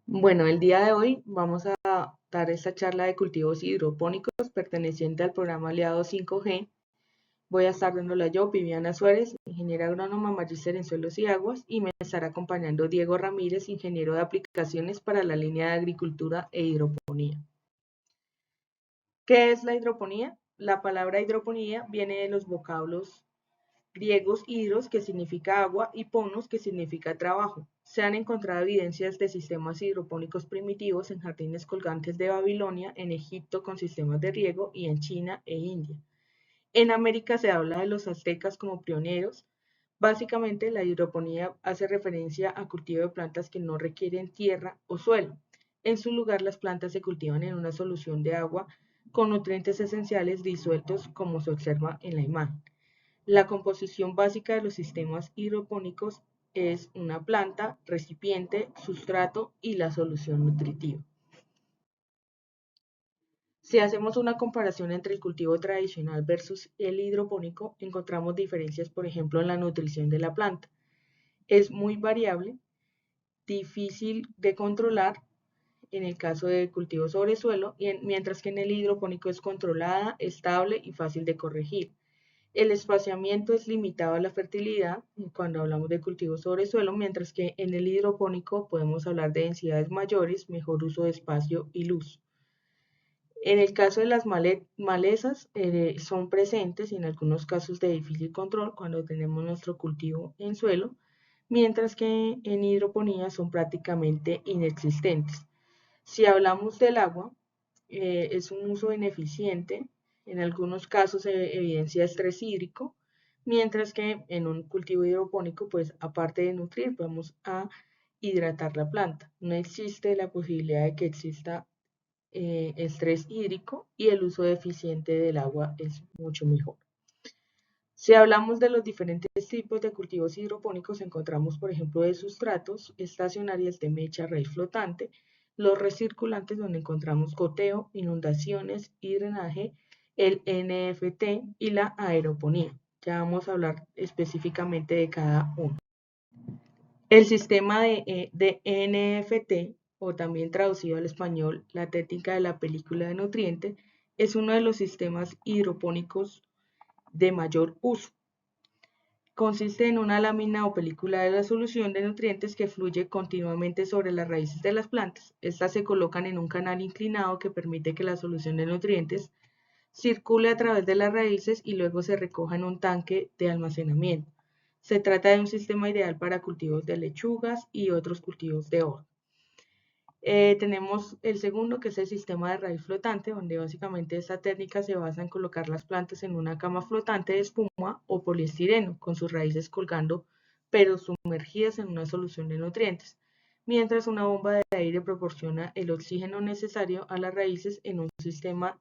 Bueno, el día de hoy vamos a dar esta charla de cultivos hidropónicos perteneciente al programa Aliado 5G. Voy a estar dándola yo, Viviana Suárez, ingeniera agrónoma, magíster en suelos y aguas, y me estará acompañando Diego Ramírez, ingeniero de aplicaciones para la línea de agricultura e hidroponía. ¿Qué es la hidroponía? La palabra hidroponía viene de los vocablos griegos hidros, que significa agua, y ponos, que significa trabajo. Se han encontrado evidencias de sistemas hidropónicos primitivos en jardines colgantes de Babilonia, en Egipto con sistemas de riego y en China e India. En América se habla de los aztecas como pioneros. Básicamente, la hidroponía hace referencia a cultivo de plantas que no requieren tierra o suelo. En su lugar, las plantas se cultivan en una solución de agua con nutrientes esenciales disueltos, como se observa en la imagen. La composición básica de los sistemas hidropónicos es una planta, recipiente, sustrato y la solución nutritiva. Si hacemos una comparación entre el cultivo tradicional versus el hidropónico, encontramos diferencias, por ejemplo, en la nutrición de la planta. Es muy variable, difícil de controlar en el caso de cultivo sobre suelo, mientras que en el hidropónico es controlada, estable y fácil de corregir. El espaciamiento es limitado a la fertilidad cuando hablamos de cultivo sobre suelo, mientras que en el hidropónico podemos hablar de densidades mayores, mejor uso de espacio y luz. En el caso de las malezas, son presentes en algunos casos de difícil control cuando tenemos nuestro cultivo en suelo, mientras que en hidroponía son prácticamente inexistentes. Si hablamos del agua, es un uso ineficiente, en algunos casos se evidencia estrés hídrico, mientras que en un cultivo hidropónico, pues aparte de nutrir, vamos a hidratar la planta. No existe la posibilidad de que exista estrés hídrico y el uso eficiente del agua es mucho mejor. Si hablamos de los diferentes tipos de cultivos hidropónicos, encontramos, por ejemplo, de sustratos estacionarias de mecha, raíz flotante, los recirculantes, donde encontramos goteo, inundaciones y drenaje, el NFT y la aeroponía. Ya vamos a hablar específicamente de cada uno. El sistema de NFT, o también traducido al español, la técnica de la película de nutriente, es uno de los sistemas hidropónicos de mayor uso. Consiste en una lámina o película de la solución de nutrientes que fluye continuamente sobre las raíces de las plantas. Estas se colocan en un canal inclinado que permite que la solución de nutrientes circule a través de las raíces y luego se recoja en un tanque de almacenamiento. Se trata de un sistema ideal para cultivos de lechugas y otros cultivos de hoja. Tenemos el segundo, que es el sistema de raíz flotante, donde básicamente esta técnica se basa en colocar las plantas en una cama flotante de espuma o poliestireno, con sus raíces colgando, pero sumergidas en una solución de nutrientes, mientras una bomba de aire proporciona el oxígeno necesario a las raíces en un sistema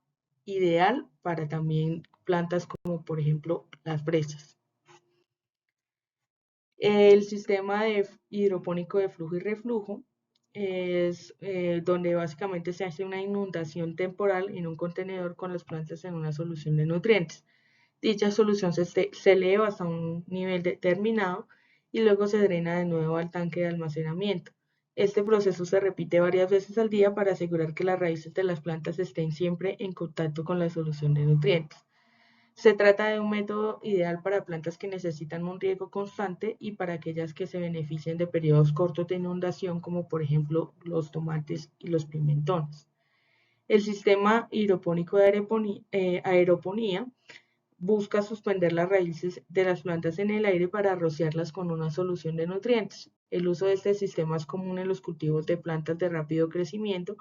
ideal para también plantas como por ejemplo las fresas. El sistema hidropónico de flujo y reflujo es donde básicamente se hace una inundación temporal en un contenedor con las plantas en una solución de nutrientes. Dicha solución se eleva hasta un nivel determinado y luego se drena de nuevo al tanque de almacenamiento. Este proceso se repite varias veces al día para asegurar que las raíces de las plantas estén siempre en contacto con la solución de nutrientes. Se trata de un método ideal para plantas que necesitan un riego constante y para aquellas que se benefician de periodos cortos de inundación, como por ejemplo los tomates y los pimentones. El sistema hidropónico de aeroponía busca suspender las raíces de las plantas en el aire para rociarlas con una solución de nutrientes. El uso de este sistema es común en los cultivos de plantas de rápido crecimiento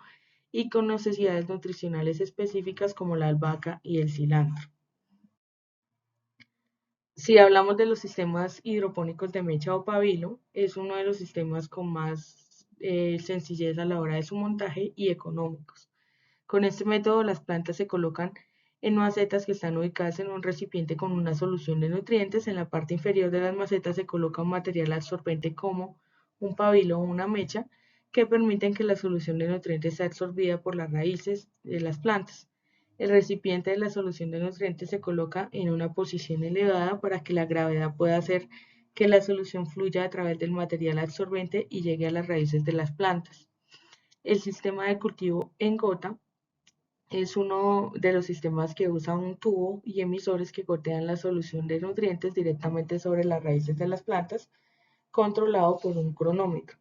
y con necesidades nutricionales específicas como la albahaca y el cilantro. Si hablamos de los sistemas hidropónicos de mecha o pabilo, es uno de los sistemas con más sencillez a la hora de su montaje y económicos. Con este método, las plantas se colocan en macetas que están ubicadas en un recipiente con una solución de nutrientes. En la parte inferior de las macetas se coloca un material absorbente como un pabilo o una mecha que permiten que la solución de nutrientes sea absorbida por las raíces de las plantas. El recipiente de la solución de nutrientes se coloca en una posición elevada para que la gravedad pueda hacer que la solución fluya a través del material absorbente y llegue a las raíces de las plantas. El sistema de cultivo en gota es uno de los sistemas que usa un tubo y emisores que gotean la solución de nutrientes directamente sobre las raíces de las plantas, controlado por un cronómetro.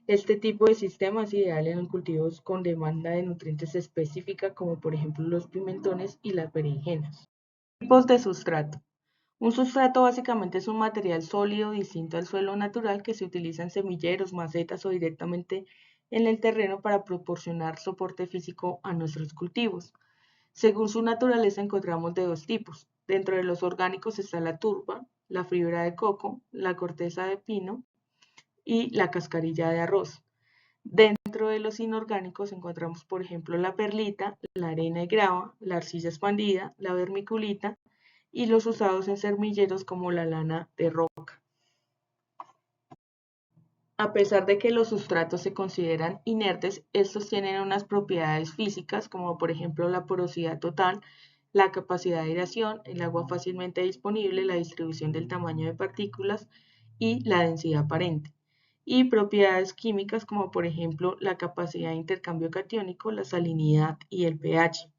Este tipo de sistema es ideal en cultivos con demanda de nutrientes específica, como por ejemplo los pimentones y las berenjenas. Tipos de sustrato. Un sustrato básicamente es un material sólido distinto al suelo natural que se utiliza en semilleros, macetas o directamente en el terreno para proporcionar soporte físico a nuestros cultivos. Según su naturaleza encontramos de dos tipos. Dentro de los orgánicos está la turba, la fibra de coco, la corteza de pino y la cascarilla de arroz. Dentro de los inorgánicos encontramos, por ejemplo, la perlita, la arena y grava, la arcilla expandida, la vermiculita y los usados en semilleros como la lana de roca. A pesar de que los sustratos se consideran inertes, estos tienen unas propiedades físicas como por ejemplo la porosidad total, la capacidad de aireación, el agua fácilmente disponible, la distribución del tamaño de partículas y la densidad aparente. Y propiedades químicas como por ejemplo la capacidad de intercambio catiónico, la salinidad y el pH.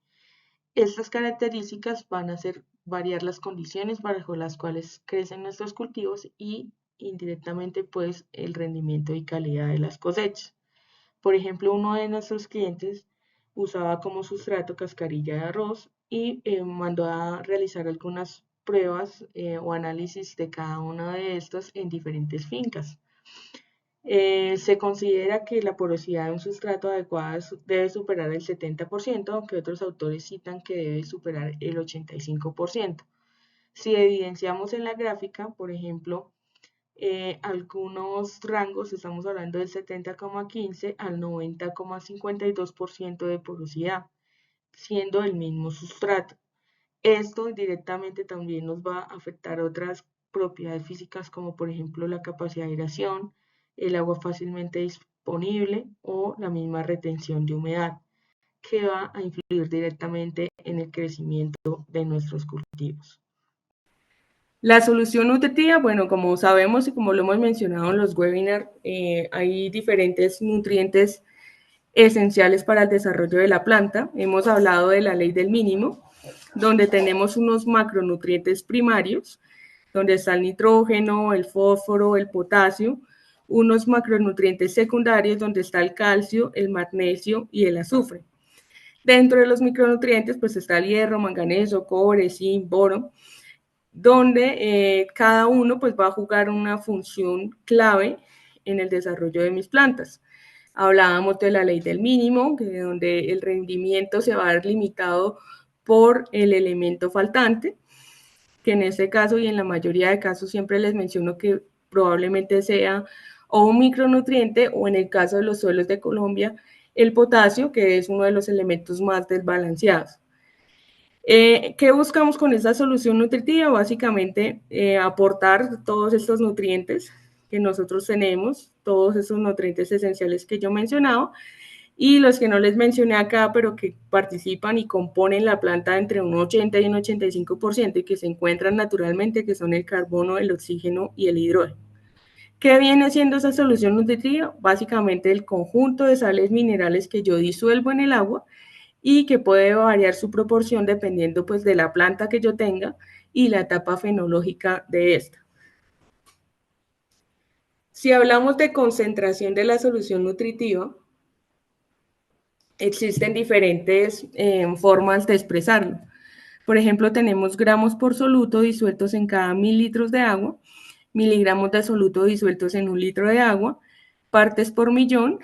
Estas características van a hacer variar las condiciones bajo las cuales crecen nuestros cultivos y indirectamente pues el rendimiento y calidad de las cosechas. Por ejemplo, uno de nuestros clientes usaba como sustrato cascarilla de arroz y mandó a realizar algunas pruebas o análisis de cada una de estas en diferentes fincas. Se considera que la porosidad de un sustrato adecuado debe superar el 70%, aunque otros autores citan que debe superar el 85%. Si evidenciamos en la gráfica, por ejemplo, algunos rangos, estamos hablando del 70,15 al 90,52% de porosidad, siendo el mismo sustrato. Esto directamente también nos va a afectar otras propiedades físicas como por ejemplo la capacidad de aireación, el agua fácilmente disponible o la misma retención de humedad, que va a influir directamente en el crecimiento de nuestros cultivos. La solución nutritiva, bueno, como sabemos y como lo hemos mencionado en los webinars, hay diferentes nutrientes esenciales para el desarrollo de la planta. Hemos hablado de la ley del mínimo, donde tenemos unos macronutrientes primarios, donde está el nitrógeno, el fósforo, el potasio, unos macronutrientes secundarios, donde está el calcio, el magnesio y el azufre. Dentro de los micronutrientes, pues está el hierro, manganeso, cobre, zinc, boro, donde cada uno pues va a jugar una función clave en el desarrollo de mis plantas. Hablábamos de la ley del mínimo, donde el rendimiento se va a ver limitado por el elemento faltante, que en este caso y en la mayoría de casos siempre les menciono que probablemente sea o un micronutriente o en el caso de los suelos de Colombia, el potasio, que es uno de los elementos más desbalanceados. ¿Qué buscamos con esta solución nutritiva? Básicamente aportar todos estos nutrientes que nosotros tenemos, todos esos nutrientes esenciales que yo mencionaba, y los que no les mencioné acá, pero que participan y componen la planta entre un 80 y un 85% y que se encuentran naturalmente, que son el carbono, el oxígeno y el hidrógeno. ¿Qué viene siendo esa solución nutritiva? Básicamente el conjunto de sales minerales que yo disuelvo en el agua y que puede variar su proporción dependiendo pues de la planta que yo tenga y la etapa fenológica de esta. Si hablamos de concentración de la solución nutritiva, existen diferentes formas de expresarlo. Por ejemplo, tenemos gramos por soluto disueltos en cada 1000 litros de agua, miligramos de soluto disueltos en 1 litro de agua, partes por millón,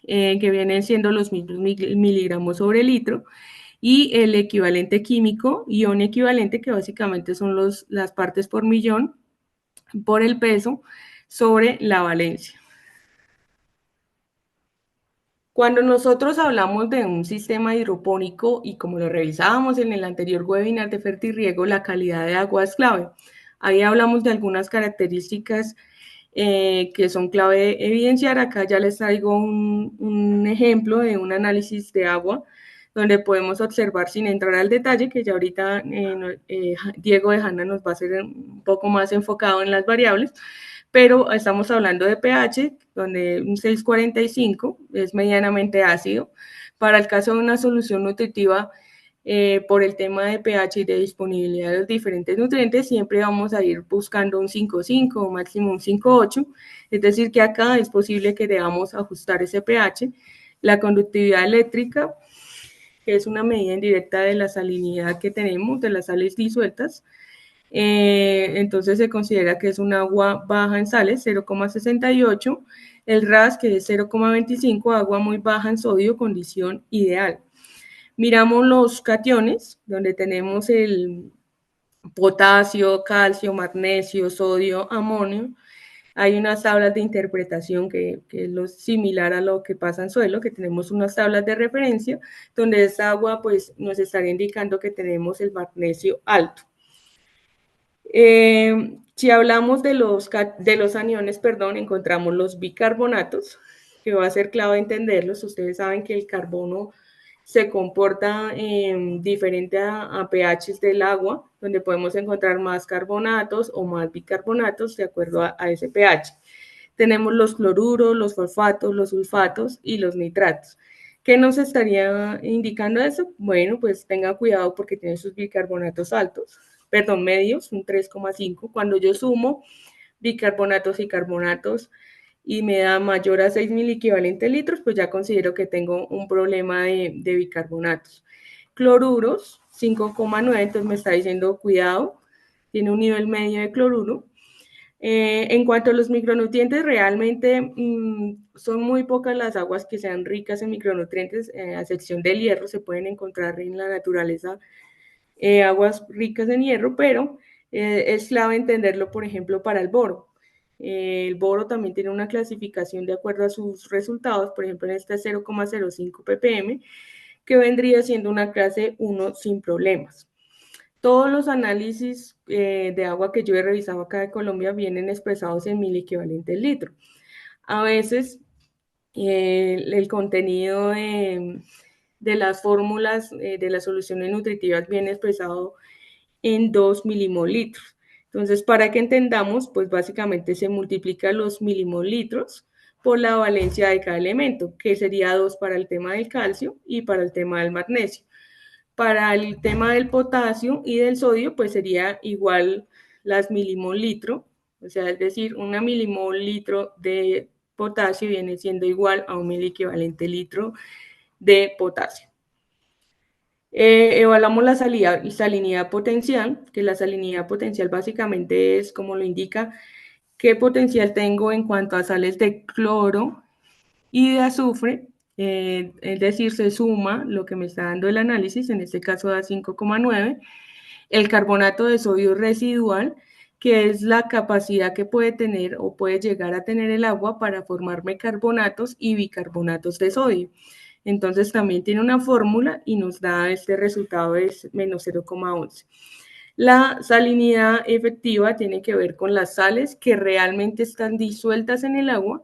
que vienen siendo los mismos miligramos sobre litro, y el equivalente químico, ion equivalente, que básicamente son las partes por millón por el peso sobre la valencia. Cuando nosotros hablamos de un sistema hidropónico y como lo revisábamos en el anterior webinar de Fertirriego, la calidad de agua es clave. Ahí hablamos de algunas características que son clave de evidenciar. Acá ya les traigo un ejemplo de un análisis de agua donde podemos observar, sin entrar al detalle, que ya ahorita Diego de Hanna nos va a hacer un poco más enfocado en las variables, pero estamos hablando de pH, donde un 6,45 es medianamente ácido. Para el caso de una solución nutritiva, por el tema de pH y de disponibilidad de los diferentes nutrientes, siempre vamos a ir buscando un 5,5 o máximo un 5,8, es decir, que acá es posible que debamos ajustar ese pH. La conductividad eléctrica, que es una medida indirecta de la salinidad que tenemos, de las sales disueltas, entonces se considera que es un agua baja en sales, 0,68, el RAS, que es 0,25, agua muy baja en sodio, condición ideal. Miramos los cationes, donde tenemos el potasio, calcio, magnesio, sodio, amonio. Hay unas tablas de interpretación que es lo similar a lo que pasa en suelo, que tenemos unas tablas de referencia, donde esta agua pues, nos estaría indicando que tenemos el magnesio alto. Si hablamos de los aniones, perdón, encontramos los bicarbonatos, que va a ser clave entenderlos. Ustedes saben que el carbono se comporta diferente a pHs del agua, donde podemos encontrar más carbonatos o más bicarbonatos de acuerdo a ese pH. Tenemos los cloruros, los fosfatos, los sulfatos y los nitratos. ¿Qué nos estaría indicando eso? Bueno, pues tenga cuidado porque tiene sus bicarbonatos altos, perdón, medios, un 3,5. Cuando yo sumo bicarbonatos y carbonatos y me da mayor a 6.000 equivalente litros, pues ya considero que tengo un problema de bicarbonatos. Cloruros, 5,9, entonces me está diciendo cuidado, tiene un nivel medio de cloruro. En cuanto a los micronutrientes, realmente son muy pocas las aguas que sean ricas en micronutrientes, a excepción del hierro, se pueden encontrar en la naturaleza aguas ricas en hierro, pero es clave entenderlo, por ejemplo, para el boro. El boro también tiene una clasificación de acuerdo a sus resultados, por ejemplo, en esta 0,05 ppm, que vendría siendo una clase 1 sin problemas. Todos los análisis de agua que yo he revisado acá de Colombia vienen expresados en 1.000 equivalentes litro. A veces el contenido de las fórmulas de las soluciones nutritivas viene expresado en 2 milimolitros. Entonces, para que entendamos, pues básicamente se multiplica los milimolitros por la valencia de cada elemento, que sería 2 para el tema del calcio y para el tema del magnesio. Para el tema del potasio y del sodio, pues sería igual las milimolitro, o sea, es decir, una milimolitro de potasio viene siendo igual a un equivalente litro de potasio. Evaluamos la salinidad potencial, que la salinidad potencial básicamente es, como lo indica, qué potencial tengo en cuanto a sales de cloro y de azufre, es decir, se suma lo que me está dando el análisis, en este caso da 5,9, el carbonato de sodio residual, que es la capacidad que puede tener o puede llegar a tener el agua para formarme carbonatos y bicarbonatos de sodio. Entonces también tiene una fórmula y nos da este resultado de menos 0,11. La salinidad efectiva tiene que ver con las sales que realmente están disueltas en el agua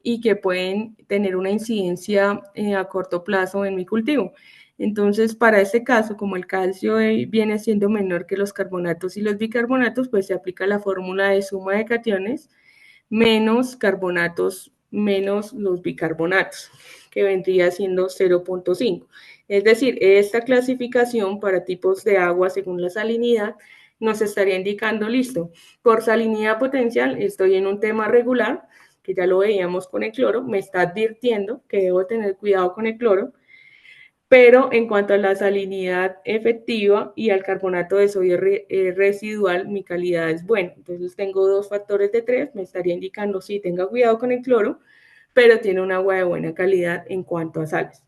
y que pueden tener una incidencia a corto plazo en mi cultivo. Entonces, para este caso, como el calcio viene siendo menor que los carbonatos y los bicarbonatos, pues se aplica la fórmula de suma de cationes menos carbonatos menos los bicarbonatos, que vendría siendo 0,5. Es decir, esta clasificación para tipos de agua según la salinidad nos estaría indicando, listo, por salinidad potencial estoy en un tema regular, que ya lo veíamos con el cloro, me está advirtiendo que debo tener cuidado con el cloro, pero en cuanto a la salinidad efectiva y al carbonato de sodio residual, mi calidad es buena. Entonces tengo 2 factores de 3, me estaría indicando sí, tenga cuidado con el cloro, pero tiene un agua de buena calidad en cuanto a sales.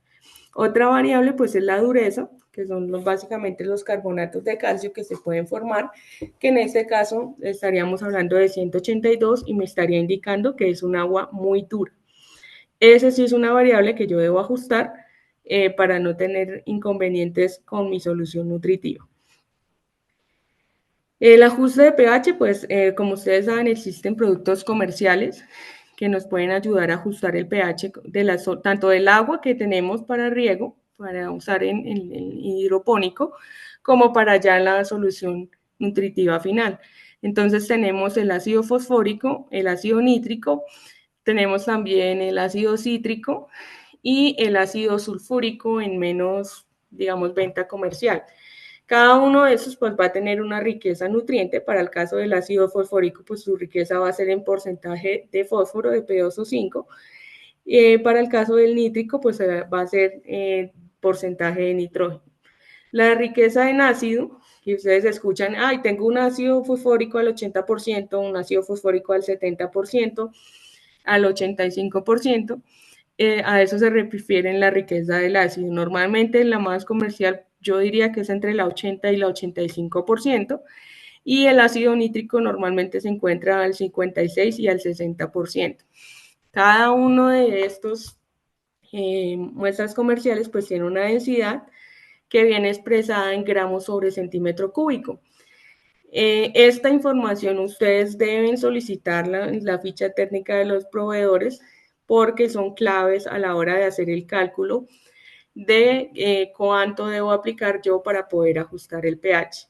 Otra variable pues es la dureza, que son básicamente los carbonatos de calcio que se pueden formar, que en este caso estaríamos hablando de 182 y me estaría indicando que es un agua muy dura. Esa sí es una variable que yo debo ajustar para no tener inconvenientes con mi solución nutritiva. El ajuste de pH, pues como ustedes saben, existen productos comerciales que nos pueden ayudar a ajustar el pH tanto del agua que tenemos para riego para usar en el hidropónico, como para ya la solución nutritiva final. Entonces tenemos el ácido fosfórico, el ácido nítrico, tenemos también el ácido cítrico y el ácido sulfúrico en menos, digamos, venta comercial. Cada uno de esos pues va a tener una riqueza nutriente. Para el caso del ácido fosfórico, pues su riqueza va a ser en porcentaje de fósforo de P2O5. Para el caso del nítrico, pues va a ser porcentaje de nitrógeno. La riqueza en ácido, que ustedes escuchan, ay, tengo un ácido fosfórico al 80%, un ácido fosfórico al 70%, al 85%, a eso se refiere en la riqueza del ácido. Normalmente en la más comercial yo diría que es entre la 80 y la 85%, y el ácido nítrico normalmente se encuentra al 56 y al 60%. Cada uno de estos muestras comerciales pues tiene una densidad que viene expresada en gramos sobre centímetro cúbico. Esta información ustedes deben solicitarla en la ficha técnica de los proveedores porque son claves a la hora de hacer el cálculo de cuánto debo aplicar yo para poder ajustar el pH.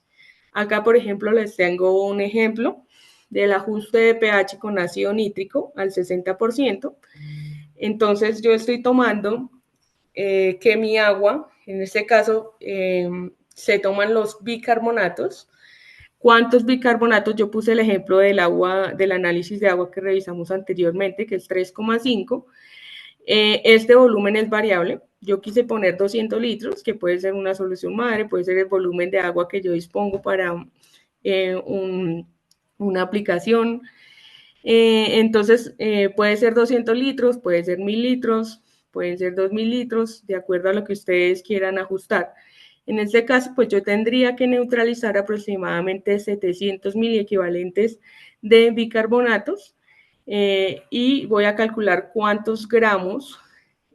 Acá, por ejemplo, les tengo un ejemplo del ajuste de pH con ácido nítrico al 60%. Entonces, yo estoy tomando que mi agua, en este caso, se toman los bicarbonatos. ¿Cuántos bicarbonatos? Yo puse el ejemplo del agua, del análisis de agua que revisamos anteriormente, que es 3,5. Este volumen es variable. Yo quise poner 200 litros, que puede ser una solución madre, puede ser el volumen de agua que yo dispongo para una aplicación. Entonces, puede ser 200 litros, puede ser 1000 litros, pueden ser 2000 litros, de acuerdo a lo que ustedes quieran ajustar. En este caso, pues yo tendría que neutralizar aproximadamente 700 mil equivalentes de bicarbonatos y voy a calcular cuántos gramos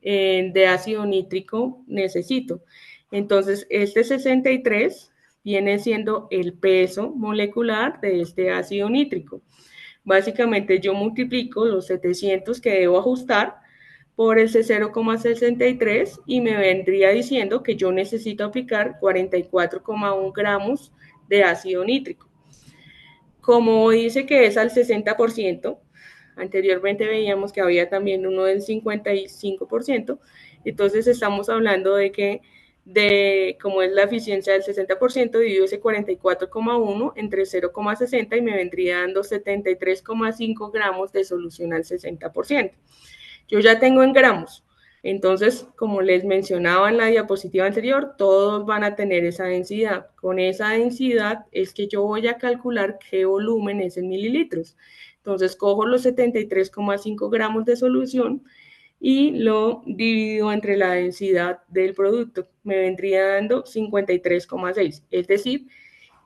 de ácido nítrico necesito. Entonces, este 63 viene siendo el peso molecular de este ácido nítrico. Básicamente yo multiplico los 700 que debo ajustar por ese 0,63 y me vendría diciendo que yo necesito aplicar 44,1 gramos de ácido nítrico. Como dice que es al 60%, anteriormente veíamos que había también uno del 55%, entonces estamos hablando de que como es la eficiencia del 60%, divido ese 44,1 entre 0,60 y me vendría dando 73,5 gramos de solución al 60%. Yo ya tengo en gramos, entonces, como les mencionaba en la diapositiva anterior, todos van a tener esa densidad. Con esa densidad es que yo voy a calcular qué volumen es en mililitros. Entonces, cojo los 73,5 gramos de solución y lo divido entre la densidad del producto. Me vendría dando 53,6. Es decir,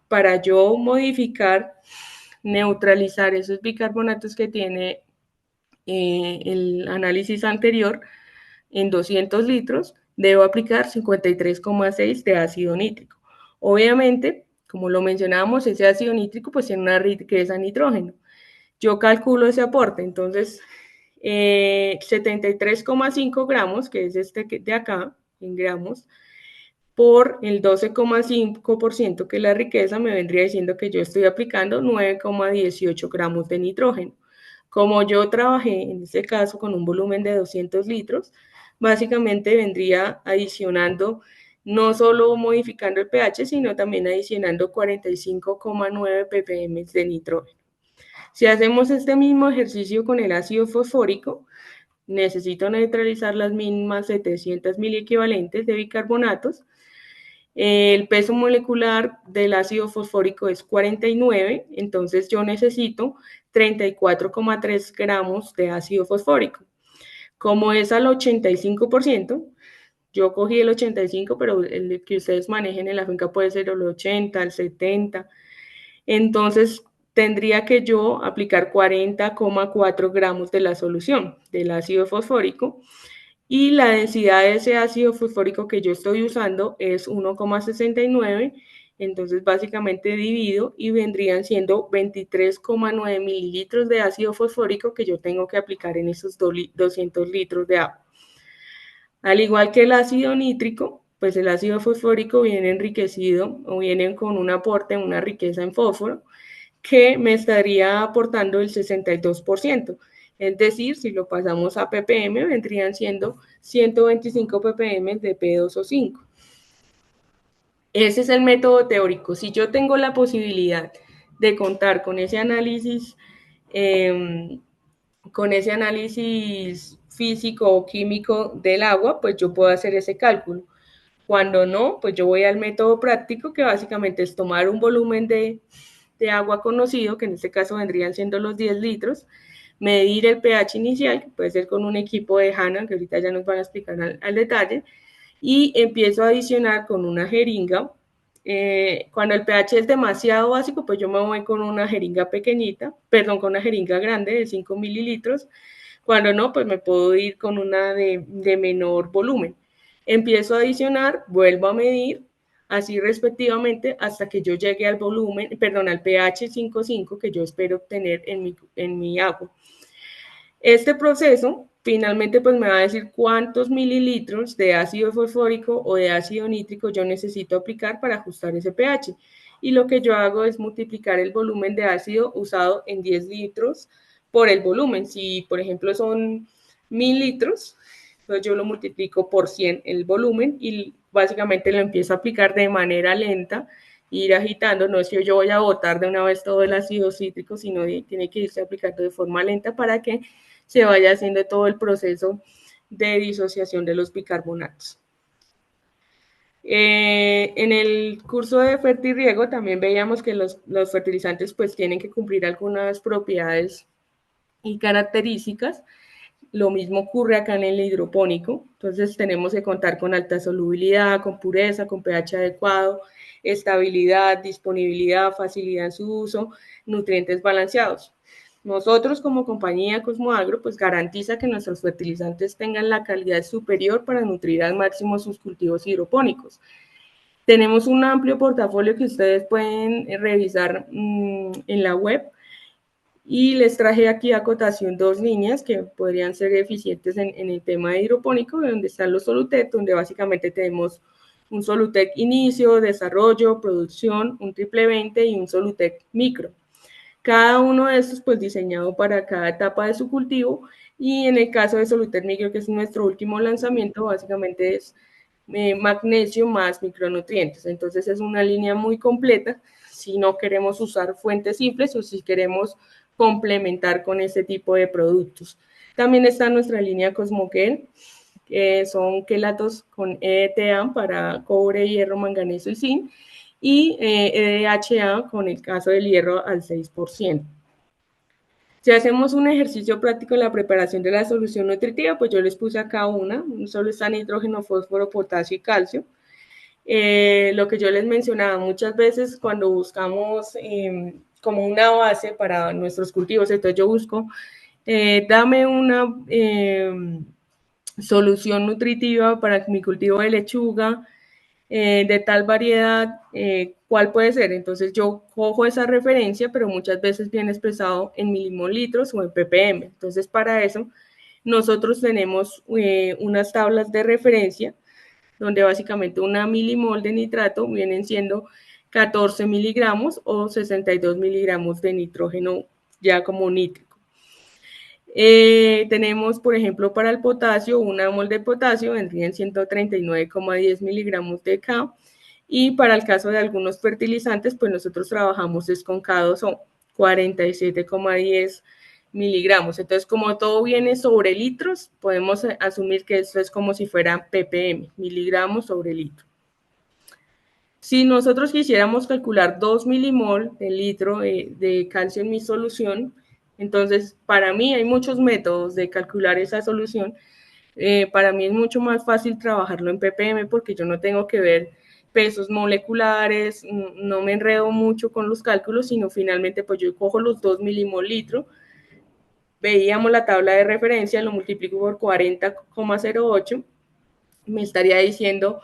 para yo modificar, neutralizar esos bicarbonatos que tiene el análisis anterior, en 200 litros, debo aplicar 53,6 de ácido nítrico. Obviamente, como lo mencionábamos, ese ácido nítrico pues tiene una riqueza en nitrógeno. Yo calculo ese aporte, entonces 73,5 gramos, que es este de acá, en gramos, por el 12,5% que es la riqueza, me vendría diciendo que yo estoy aplicando 9,18 gramos de nitrógeno. Como yo trabajé en este caso con un volumen de 200 litros, básicamente vendría adicionando, no solo modificando el pH, sino también adicionando 45,9 ppm de nitrógeno. Si hacemos este mismo ejercicio con el ácido fosfórico, necesito neutralizar las mismas 700 mil equivalentes de bicarbonatos. El peso molecular del ácido fosfórico es 49, entonces yo necesito 34,3 gramos de ácido fosfórico. Como es al 85%, yo cogí el 85, pero el que ustedes manejen en la finca puede ser el 80, el 70. Entonces tendría que yo aplicar 40,4 gramos de la solución del ácido fosfórico y la densidad de ese ácido fosfórico que yo estoy usando es 1,69, entonces básicamente divido y vendrían siendo 23,9 mililitros de ácido fosfórico que yo tengo que aplicar en esos 200 litros de agua. Al igual que el ácido nítrico, pues el ácido fosfórico viene enriquecido o viene con un aporte, una riqueza en fósforo, que me estaría aportando el 62%. Es decir, si lo pasamos a ppm, vendrían siendo 125 ppm de P2O5. Ese es el método teórico. Si yo tengo la posibilidad de contar eh, con ese análisis físico o químico del agua, pues yo puedo hacer ese cálculo. Cuando no, pues yo voy al método práctico, que básicamente es tomar un volumen de agua conocido, que en este caso vendrían siendo los 10 litros, medir el pH inicial, que puede ser con un equipo de HANA, que ahorita ya nos van a explicar al detalle, y empiezo a adicionar con una jeringa. Cuando el pH es demasiado básico, pues yo me voy con una jeringa pequeñita, perdón, con una jeringa grande de 5 mililitros. Cuando no, pues me puedo ir con una de menor volumen. Empiezo a adicionar, vuelvo a medir, así respectivamente, hasta que yo llegue al volumen, perdón, al pH 5,5 que yo espero obtener en mi agua. Este proceso finalmente pues me va a decir cuántos mililitros de ácido fosfórico o de ácido nítrico yo necesito aplicar para ajustar ese pH. Y lo que yo hago es multiplicar el volumen de ácido usado en 10 litros por el volumen. Si, por ejemplo, son 1000 litros, pues yo lo multiplico por 100 el volumen y básicamente lo empiezo a aplicar de manera lenta, ir agitando. No es que yo voy a botar de una vez todo el ácido cítrico, sino tiene que irse aplicando de forma lenta para que se vaya haciendo todo el proceso de disociación de los bicarbonatos. En el curso de fertirriego también veíamos que los fertilizantes pues tienen que cumplir algunas propiedades y características. Lo mismo ocurre acá en el hidropónico, entonces tenemos que contar con alta solubilidad, con pureza, con pH adecuado, estabilidad, disponibilidad, facilidad en su uso, nutrientes balanceados. Nosotros como compañía Cosmoagro pues garantiza que nuestros fertilizantes tengan la calidad superior para nutrir al máximo sus cultivos hidropónicos. Tenemos un amplio portafolio que ustedes pueden revisar en la web, y les traje aquí a cotación dos líneas que podrían ser eficientes en el tema de hidropónico, donde están los Solutec, donde básicamente tenemos un Solutec inicio, desarrollo, producción, un triple 20 y un Solutec micro. Cada uno de estos pues diseñado para cada etapa de su cultivo, y en el caso de Solutec micro, que es nuestro último lanzamiento, básicamente es magnesio más micronutrientes. Entonces es una línea muy completa si no queremos usar fuentes simples o si queremos complementar con este tipo de productos. También está nuestra línea Cosmoquel, que son quelatos con EDTA para cobre, hierro, manganeso y zinc, y EDHA con el caso del hierro al 6%. Si hacemos un ejercicio práctico en la preparación de la solución nutritiva, pues yo les puse acá solo está nitrógeno, fósforo, potasio y calcio. Lo que yo les mencionaba muchas veces cuando buscamos como una base para nuestros cultivos, entonces yo busco, dame una solución nutritiva para mi cultivo de lechuga, de tal variedad, ¿cuál puede ser? Entonces yo cojo esa referencia, pero muchas veces viene expresado en milimolitros o en ppm. Entonces para eso nosotros tenemos unas tablas de referencia donde básicamente una milimol de nitrato vienen siendo 14 miligramos o 62 miligramos de nitrógeno ya como nítrico. Tenemos, por ejemplo, para el potasio, una mol de potasio vendría en 139,10 miligramos de K. Y para el caso de algunos fertilizantes, pues nosotros trabajamos es con K2O, 47,10 miligramos. Entonces, como todo viene sobre litros, podemos asumir que esto es como si fuera ppm, miligramos sobre litro. Si nosotros quisiéramos calcular 2 milimol de litro de calcio en mi solución, entonces para mí hay muchos métodos de calcular esa solución. Para mí es mucho más fácil trabajarlo en ppm porque yo no tengo que ver pesos moleculares, no me enredo mucho con los cálculos, sino finalmente pues yo cojo los 2 milimol litro, veíamos la tabla de referencia, lo multiplico por 40,08, me estaría diciendo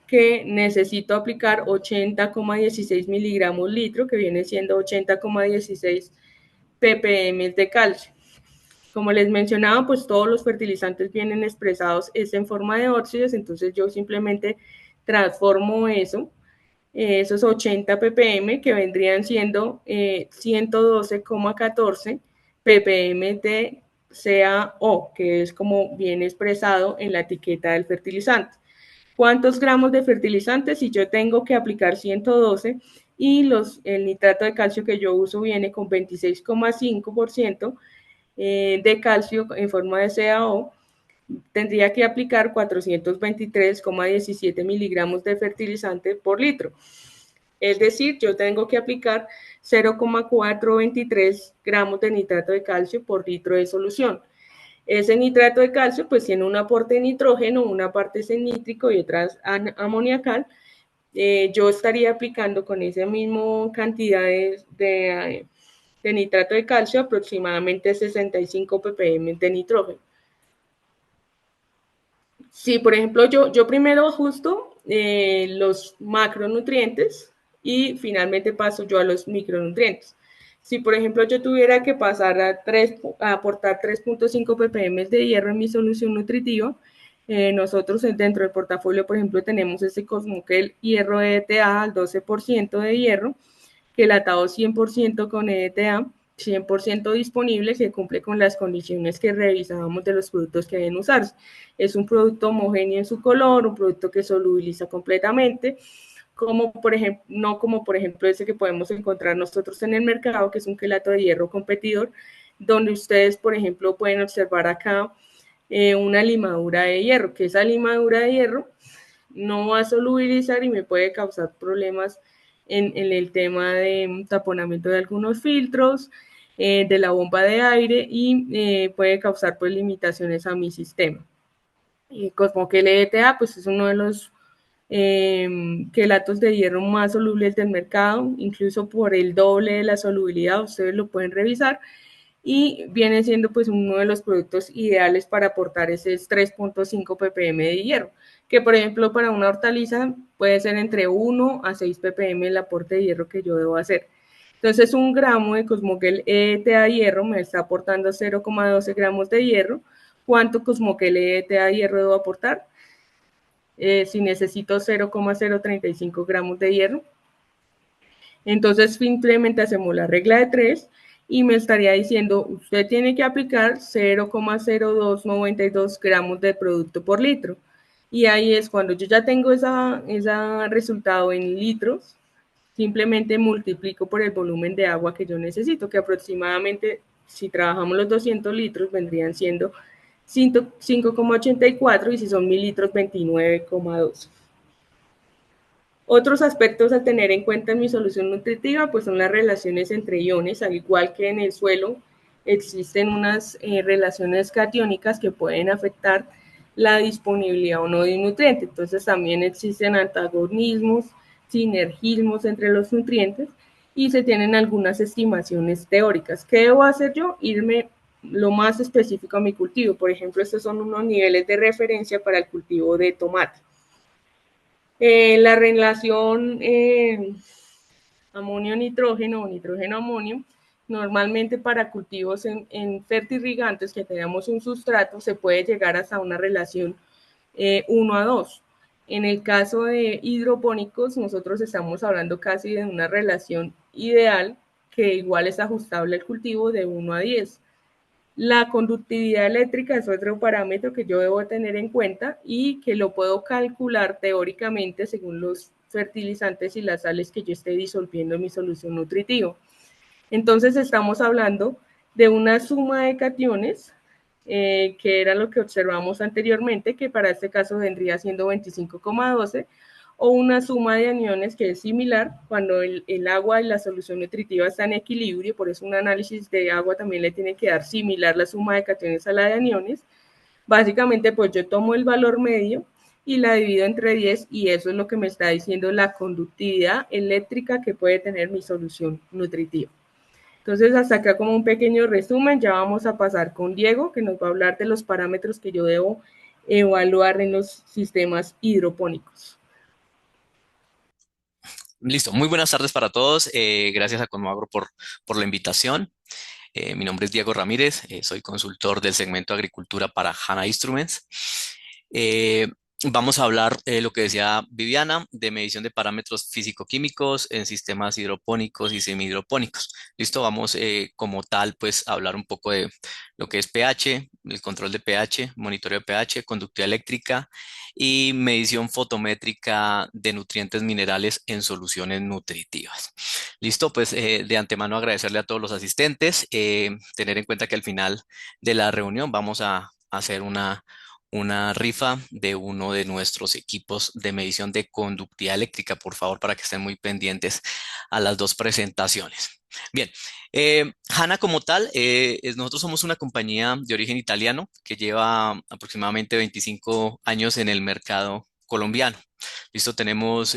que necesito aplicar 80,16 miligramos litro, que viene siendo 80,16 ppm de calcio. Como les mencionaba, pues todos los fertilizantes vienen expresados es en forma de óxidos, entonces yo simplemente transformo eso, esos 80 ppm que vendrían siendo 112,14 ppm de CaO, que es como viene expresado en la etiqueta del fertilizante. ¿Cuántos gramos de fertilizante? Si yo tengo que aplicar 112 y el nitrato de calcio que yo uso viene con 26,5% de calcio en forma de CaO, tendría que aplicar 423,17 miligramos de fertilizante por litro. Es decir, yo tengo que aplicar 0,423 gramos de nitrato de calcio por litro de solución. Ese nitrato de calcio pues tiene un aporte de nitrógeno, una parte es en nítrico y otra es amoniacal. Yo estaría aplicando con esa misma cantidad de nitrato de calcio aproximadamente 65 ppm de nitrógeno. Sí, por ejemplo, yo primero ajusto los macronutrientes y finalmente paso yo a los micronutrientes. Si, por ejemplo, yo tuviera que pasar a aportar 3,5 ppm de hierro en mi solución nutritiva, nosotros dentro del portafolio, por ejemplo, tenemos ese Cosmoquel hierro EDTA al 12% de hierro, gelatado 100% con EDTA, 100% disponible, que cumple con las condiciones que revisábamos de los productos que deben usarse. Es un producto homogéneo en su color, un producto que solubiliza completamente, como por ejemplo, no como por ejemplo ese que podemos encontrar nosotros en el mercado, que es un quelato de hierro competidor, donde ustedes, por ejemplo, pueden observar acá una limadura de hierro, que esa limadura de hierro no va a solubilizar y me puede causar problemas en el tema de taponamiento de algunos filtros, de la bomba de aire y puede causar pues limitaciones a mi sistema. Como que el EDTA pues es uno de los quelatos de hierro más solubles del mercado, incluso por el doble de la solubilidad, ustedes lo pueden revisar y viene siendo pues uno de los productos ideales para aportar ese 3,5 ppm de hierro, que por ejemplo para una hortaliza puede ser entre 1 a 6 ppm el aporte de hierro que yo debo hacer. Entonces un gramo de Cosmoquel EDTA hierro me está aportando 0,12 gramos de hierro. ¿Cuánto Cosmoquel EDTA hierro debo aportar? Si necesito 0,035 gramos de hierro. Entonces simplemente hacemos la regla de 3 y me estaría diciendo, usted tiene que aplicar 0,0292 gramos de producto por litro. Y ahí es cuando yo ya tengo ese resultado en litros, simplemente multiplico por el volumen de agua que yo necesito, que aproximadamente, si trabajamos los 200 litros, vendrían siendo 5,84 y si son 1000 litros, 29,2. Otros aspectos a tener en cuenta en mi solución nutritiva pues son las relaciones entre iones, al igual que en el suelo existen unas relaciones catiónicas que pueden afectar la disponibilidad o no de un nutriente. Entonces también existen antagonismos, sinergismos entre los nutrientes y se tienen algunas estimaciones teóricas. ¿Qué debo hacer yo? Irme lo más específico a mi cultivo. Por ejemplo, estos son unos niveles de referencia para el cultivo de tomate. La relación amonio-nitrógeno o nitrógeno-amonio, normalmente para cultivos en fertirrigantes que tenemos un sustrato, se puede llegar hasta una relación 1 a 2. En el caso de hidropónicos, nosotros estamos hablando casi de una relación ideal que igual es ajustable al cultivo de 1 a 10. La conductividad eléctrica es otro parámetro que yo debo tener en cuenta y que lo puedo calcular teóricamente según los fertilizantes y las sales que yo esté disolviendo en mi solución nutritiva. Entonces estamos hablando de una suma de cationes, que era lo que observamos anteriormente, que para este caso vendría siendo 25,12, o una suma de aniones que es similar cuando el agua y la solución nutritiva están en equilibrio, por eso un análisis de agua también le tiene que dar similar la suma de cationes a la de aniones. Básicamente pues yo tomo el valor medio y la divido entre 10 y eso es lo que me está diciendo la conductividad eléctrica que puede tener mi solución nutritiva. Entonces, hasta acá como un pequeño resumen, ya vamos a pasar con Diego, que nos va a hablar de los parámetros que yo debo evaluar en los sistemas hidropónicos. Listo, muy buenas tardes para todos. Gracias a Conmagro por la invitación. Mi nombre es Diego Ramírez, soy consultor del segmento Agricultura para HANA Instruments. Eh, Vamos a hablar, lo que decía Viviana, de medición de parámetros físico-químicos en sistemas hidropónicos y semihidropónicos. Listo, vamos como tal, pues a hablar un poco de lo que es pH, el control de pH, monitoreo de pH, conductividad eléctrica y medición fotométrica de nutrientes minerales en soluciones nutritivas. Listo, pues de antemano agradecerle a todos los asistentes, tener en cuenta que al final de la reunión vamos a hacer una rifa de uno de nuestros equipos de medición de conductividad eléctrica, por favor, para que estén muy pendientes a las dos presentaciones. Bien, HANA como tal, nosotros somos una compañía de origen italiano que lleva aproximadamente 25 años en el mercado colombiano. Listo, tenemos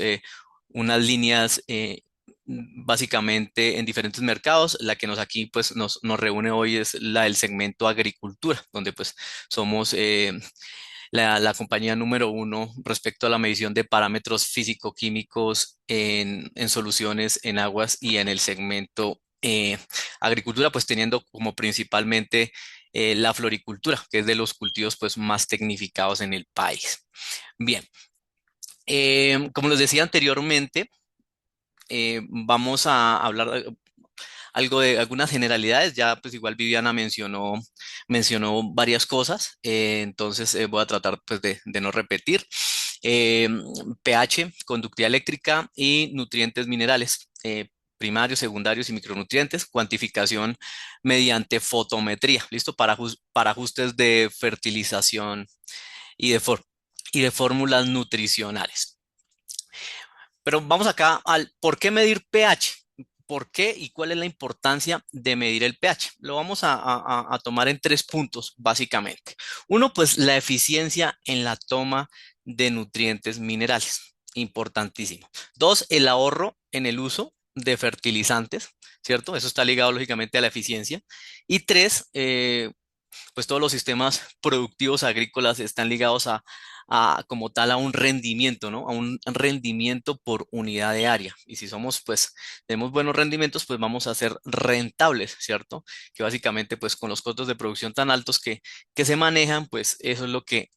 unas líneas básicamente en diferentes mercados. La que nos aquí pues nos reúne hoy es la del segmento agricultura, donde pues somos la compañía número uno respecto a la medición de parámetros físico-químicos en soluciones en aguas y en el segmento agricultura, pues teniendo como principalmente la floricultura, que es de los cultivos pues más tecnificados en el país. Bien, como les decía anteriormente, vamos a hablar algo de algunas generalidades. Ya pues igual Viviana mencionó varias cosas, entonces voy a tratar pues de no repetir. Eh, pH, conductividad eléctrica y nutrientes minerales. Primarios, secundarios y micronutrientes, cuantificación mediante fotometría, ¿listo? Para ajustes de fertilización y y de fórmulas nutricionales. Pero vamos acá al por qué medir pH. ¿Por qué y cuál es la importancia de medir el pH? Lo vamos a tomar en tres puntos, básicamente. Uno, pues la eficiencia en la toma de nutrientes minerales, importantísimo. Dos, el ahorro en el uso de fertilizantes, ¿cierto? Eso está ligado lógicamente a la eficiencia. Y tres, pues todos los sistemas productivos agrícolas están ligados como tal a un rendimiento, ¿no? A un rendimiento por unidad de área. Y si pues, tenemos buenos rendimientos, pues vamos a ser rentables, ¿cierto? Que básicamente, pues con los costos de producción tan altos que se manejan, pues eso es lo que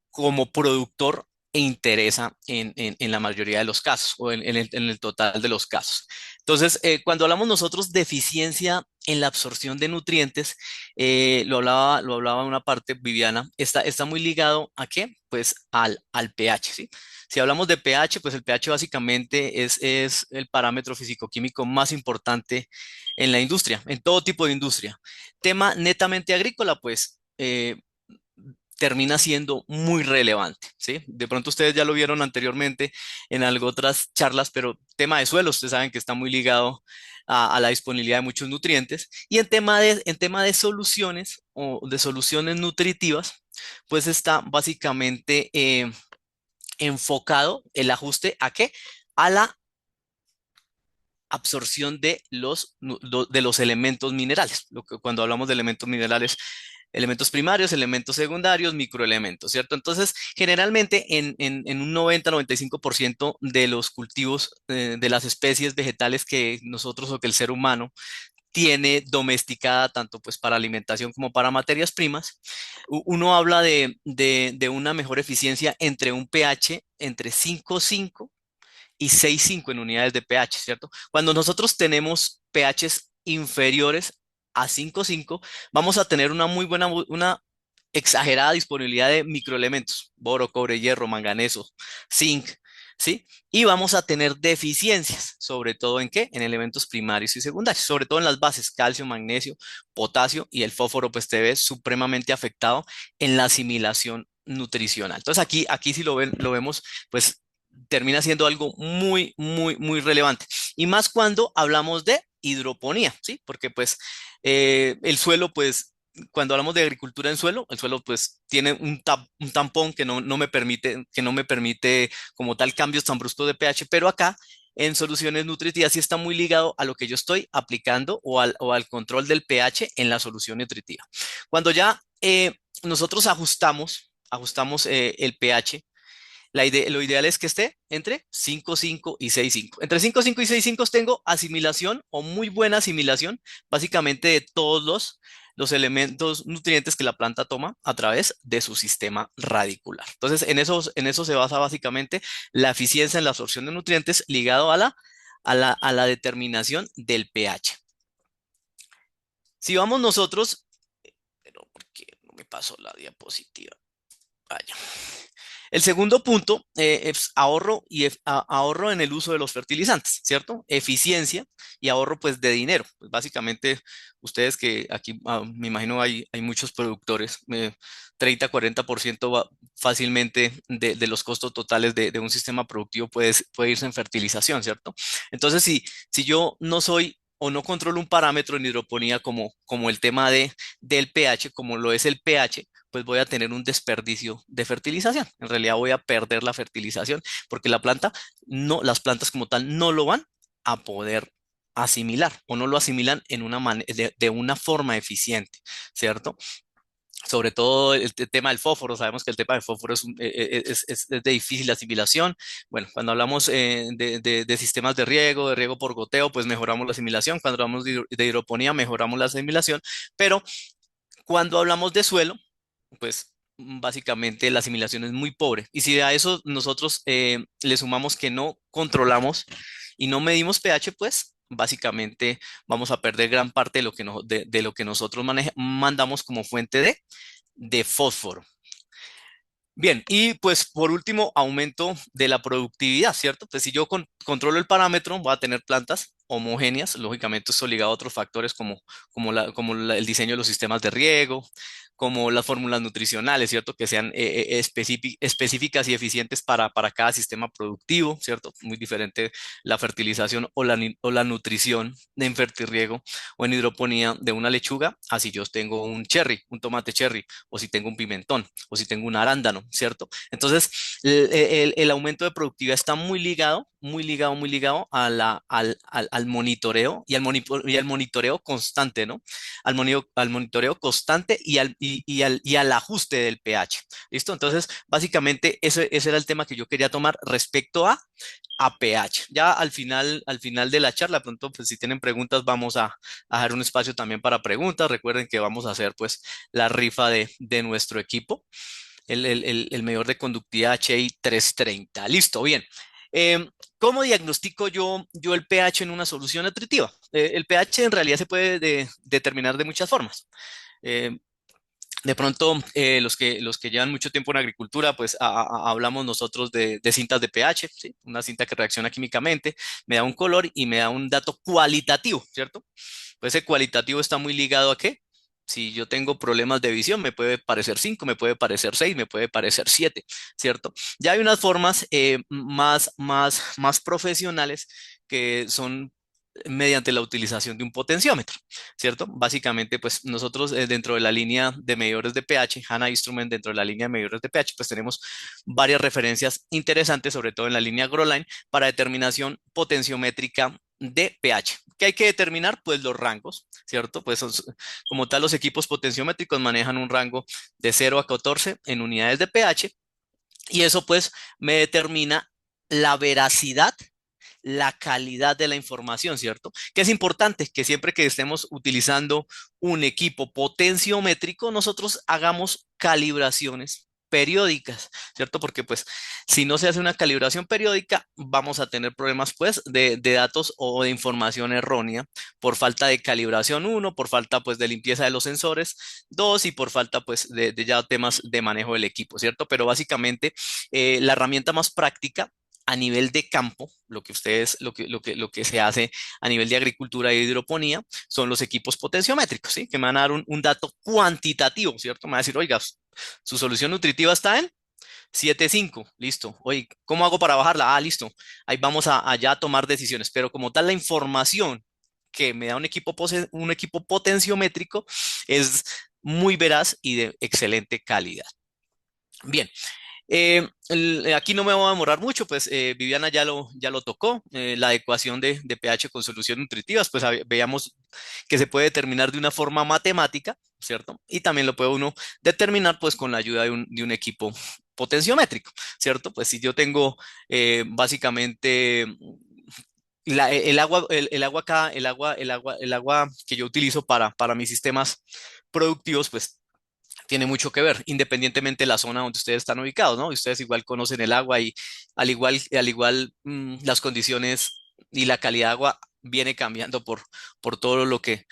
como productor interesa en la mayoría de los casos o en el total de los casos. Entonces, cuando hablamos nosotros de eficiencia en la absorción de nutrientes, lo hablaba en una parte, Viviana, está muy ligado a qué? Pues al pH, ¿sí? Si hablamos de pH, pues el pH básicamente es el parámetro físico-químico más importante en la industria, en todo tipo de industria. Tema netamente agrícola, pues termina siendo muy relevante, ¿sí? De pronto ustedes ya lo vieron anteriormente en algo otras charlas, pero tema de suelo, ustedes saben que está muy ligado a la disponibilidad de muchos nutrientes. Y en tema de soluciones o de soluciones nutritivas, pues está básicamente enfocado el ajuste a qué? A la absorción de de los elementos minerales. Cuando hablamos de elementos minerales, elementos primarios, elementos secundarios, microelementos, ¿cierto? Entonces, generalmente en un 90-95% de los cultivos de las especies vegetales que nosotros o que el ser humano tiene domesticada tanto pues para alimentación como para materias primas, uno habla de una mejor eficiencia entre un pH entre 5,5 y 6,5 en unidades de pH, ¿cierto? Cuando nosotros tenemos pHs inferiores a 5,5, vamos a tener una muy buena, una exagerada disponibilidad de microelementos, boro, cobre, hierro, manganeso, zinc, ¿sí? Y vamos a tener deficiencias, sobre todo en qué? En elementos primarios y secundarios, sobre todo en las bases, calcio, magnesio, potasio y el fósforo, pues te ves supremamente afectado en la asimilación nutricional. Entonces aquí si lo vemos, pues termina siendo algo muy relevante. Y más cuando hablamos de hidroponía, ¿sí? Porque pues el suelo, pues cuando hablamos de agricultura en suelo, el suelo pues tiene un tampón que no me permite como tal cambios tan bruscos de pH, pero acá en soluciones nutritivas sí está muy ligado a lo que yo estoy aplicando o al control del pH en la solución nutritiva. Cuando ya nosotros ajustamos el pH, Lo ideal es que esté entre 5,5 y 6,5. Entre 5,5 y 6,5 tengo asimilación o muy buena asimilación, básicamente de todos los elementos nutrientes que la planta toma a través de su sistema radicular. Entonces, en eso se basa básicamente la eficiencia en la absorción de nutrientes ligado a la determinación del pH. Si vamos nosotros, pero ¿por qué no me pasó la diapositiva? Vaya. El segundo punto es ahorro ahorro en el uso de los fertilizantes, ¿cierto? Eficiencia y ahorro pues de dinero. Pues, básicamente, ustedes que aquí me imagino hay muchos productores, 30-40% fácilmente de los costos totales de un sistema productivo puede irse en fertilización, ¿cierto? Entonces, si yo no soy o no controlo un parámetro en hidroponía como el tema del pH, como lo es el pH, pues voy a tener un desperdicio de fertilización. En realidad voy a perder la fertilización porque las plantas como tal no lo van a poder asimilar o no lo asimilan de una forma eficiente, ¿cierto? Sobre todo el tema del fósforo, sabemos que el tema del fósforo es de difícil asimilación. Bueno, cuando hablamos de sistemas de riego por goteo, pues mejoramos la asimilación. Cuando hablamos de hidroponía, mejoramos la asimilación. Pero cuando hablamos de suelo, pues básicamente la asimilación es muy pobre. Y si a eso nosotros le sumamos que no controlamos y no medimos pH, pues básicamente vamos a perder gran parte de lo que nosotros mandamos como fuente de fósforo. Bien, y pues por último, aumento de la productividad, ¿cierto? Pues si yo controlo el parámetro, voy a tener plantas homogéneas, lógicamente esto ligado a otros factores el diseño de los sistemas de riego, como las fórmulas nutricionales, ¿cierto? Que sean específicas y eficientes para cada sistema productivo, ¿cierto? Muy diferente la fertilización o la nutrición en fertirriego o en hidroponía de una lechuga, así yo tengo un tomate cherry, o si tengo un pimentón o si tengo un arándano, ¿cierto? Entonces, el aumento de productividad está muy ligado al monitoreo y al monitoreo constante, ¿no? Al monitoreo constante y al ajuste del pH. ¿Listo? Entonces, básicamente, ese era el tema que yo quería tomar respecto a pH. Ya al final de la charla, pronto, pues si tienen preguntas, vamos a dejar un espacio también para preguntas. Recuerden que vamos a hacer pues la rifa de nuestro equipo, el medidor de conductividad HI 330. Listo, bien. ¿Cómo diagnostico yo el pH en una solución nutritiva? El pH en realidad se puede determinar de muchas formas. Eh, de pronto, los que llevan mucho tiempo en agricultura, pues hablamos nosotros de cintas de pH, ¿sí? Una cinta que reacciona químicamente, me da un color y me da un dato cualitativo, ¿cierto? Pues ese cualitativo está muy ligado a qué. Si yo tengo problemas de visión, me puede parecer 5, me puede parecer 6, me puede parecer 7, ¿cierto? Ya hay unas formas más profesionales que son mediante la utilización de un potenciómetro, ¿cierto? Básicamente, pues nosotros dentro de la línea de medidores de pH, HANA Instrument, dentro de la línea de medidores de pH, pues tenemos varias referencias interesantes, sobre todo en la línea Groline, para determinación potenciométrica de pH. ¿Qué hay que determinar? Pues los rangos, ¿cierto? Pues como tal, los equipos potenciométricos manejan un rango de 0 a 14 en unidades de pH y eso pues me determina la veracidad, la calidad de la información, ¿cierto? Que es importante que siempre que estemos utilizando un equipo potenciométrico, nosotros hagamos calibraciones periódicas, ¿cierto? Porque pues si no se hace una calibración periódica, vamos a tener problemas pues de datos o de información errónea por falta de calibración, uno, por falta pues de limpieza de los sensores, dos, y por falta pues de ya temas de manejo del equipo, ¿cierto? Pero básicamente la herramienta más práctica a nivel de campo, lo que se hace a nivel de agricultura y hidroponía, son los equipos potenciométricos, ¿sí? Que me van a dar un dato cuantitativo, ¿cierto? Me va a decir, oiga, su solución nutritiva está en 7,5, listo. Oye, ¿cómo hago para bajarla? Ah, listo. Ahí vamos allá a tomar decisiones, pero como tal la información que me da un equipo potenciométrico es muy veraz y de excelente calidad. Bien, aquí no me voy a demorar mucho, pues Viviana ya lo tocó, la ecuación de pH con soluciones nutritivas, pues veíamos que se puede determinar de una forma matemática, ¿cierto? Y también lo puede uno determinar pues con la ayuda de un equipo potenciométrico, ¿cierto? Pues si yo tengo básicamente el agua acá, el agua que yo utilizo para mis sistemas productivos, pues tiene mucho que ver, independientemente de la zona donde ustedes están ubicados, ¿no? Y ustedes igual conocen el agua y las condiciones y la calidad de agua viene cambiando por todo lo que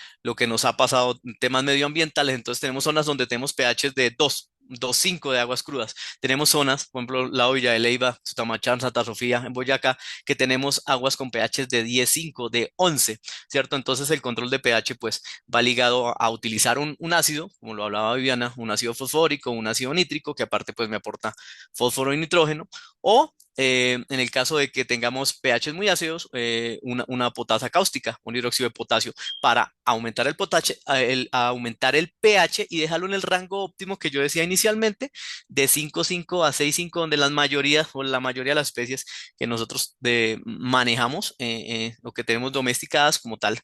nos ha pasado en temas medioambientales. Entonces tenemos zonas donde tenemos pHs de 2,5 de aguas crudas. Tenemos zonas, por ejemplo, la Villa de Leyva, Sutamachán, Santa Sofía, en Boyacá, que tenemos aguas con pHs de 10,5, de 11, ¿cierto? Entonces el control de pH, pues va ligado a utilizar un ácido, como lo hablaba Viviana, un ácido fosfórico, un ácido nítrico, que aparte pues me aporta fósforo y nitrógeno, o en el caso de que tengamos pHs muy ácidos, una potasa cáustica, un hidróxido de potasio, para aumentar aumentar el pH y dejarlo en el rango óptimo que yo decía inicialmente, de 5,5 a 6,5, donde las mayorías o la mayoría de las especies que nosotros manejamos o que tenemos domesticadas como tal,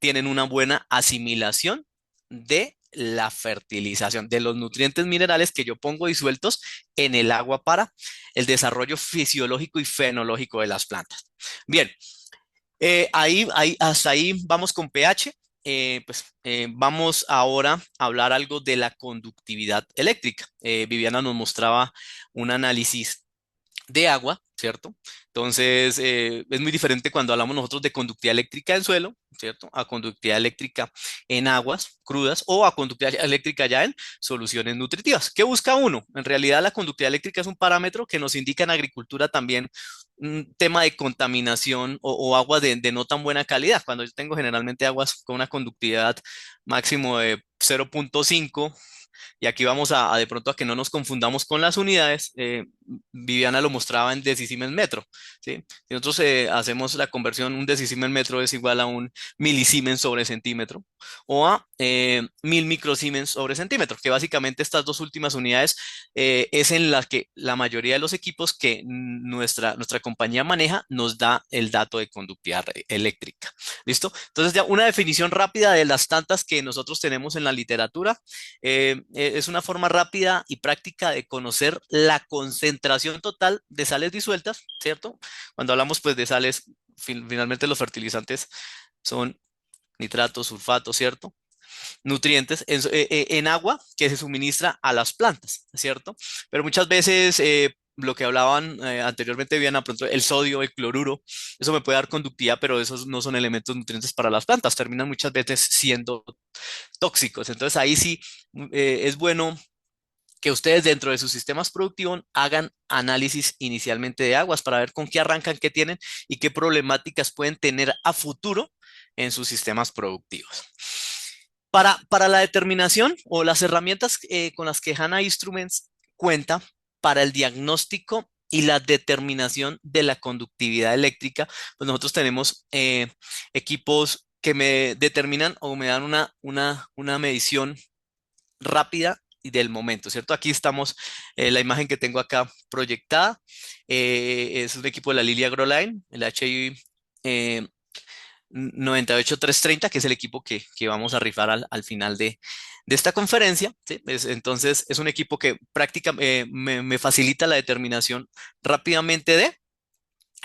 tienen una buena asimilación de la fertilización, de los nutrientes minerales que yo pongo disueltos en el agua para el desarrollo fisiológico y fenológico de las plantas. Bien, hasta ahí vamos con pH. Vamos ahora a hablar algo de la conductividad eléctrica. Viviana nos mostraba un análisis de agua, ¿cierto? Entonces, es muy diferente cuando hablamos nosotros de conductividad eléctrica en suelo, ¿cierto? A conductividad eléctrica en aguas crudas o a conductividad eléctrica ya en soluciones nutritivas. ¿Qué busca uno? En realidad, la conductividad eléctrica es un parámetro que nos indica en agricultura también un tema de contaminación o agua de no tan buena calidad. Cuando yo tengo generalmente aguas con una conductividad máximo de 0,5, y aquí vamos a de pronto a que no nos confundamos con las unidades. Viviana lo mostraba en decisimen metro, ¿sí? Si nosotros hacemos la conversión, un decisimen metro es igual a un milisimen sobre centímetro o a 1.000 microsiemens sobre centímetro, que básicamente estas dos últimas unidades es en las que la mayoría de los equipos que nuestra compañía maneja nos da el dato de conductividad eléctrica. ¿Listo? Entonces ya una definición rápida de las tantas que nosotros tenemos en la literatura. Es una forma rápida y práctica de conocer la concentración total de sales disueltas, ¿cierto? Cuando hablamos pues de sales, finalmente los fertilizantes son nitratos, sulfatos, ¿cierto? Nutrientes en agua que se suministra a las plantas, ¿cierto? Pero muchas veces lo que hablaban anteriormente, bien, pronto el sodio, el cloruro, eso me puede dar conductividad, pero esos no son elementos nutrientes para las plantas, terminan muchas veces siendo tóxicos. Entonces ahí sí es bueno que ustedes dentro de sus sistemas productivos hagan análisis inicialmente de aguas para ver con qué arrancan, qué tienen y qué problemáticas pueden tener a futuro en sus sistemas productivos. Para la determinación o las herramientas con las que HANA Instruments cuenta para el diagnóstico y la determinación de la conductividad eléctrica, pues nosotros tenemos equipos que me determinan o me dan una medición rápida y del momento, ¿cierto? Aquí estamos, la imagen que tengo acá proyectada, es un equipo de la Lilly Agroline, el HI 98330, que es el equipo que vamos a rifar al final de esta conferencia, ¿sí? Entonces, es un equipo que prácticamente me facilita la determinación rápidamente de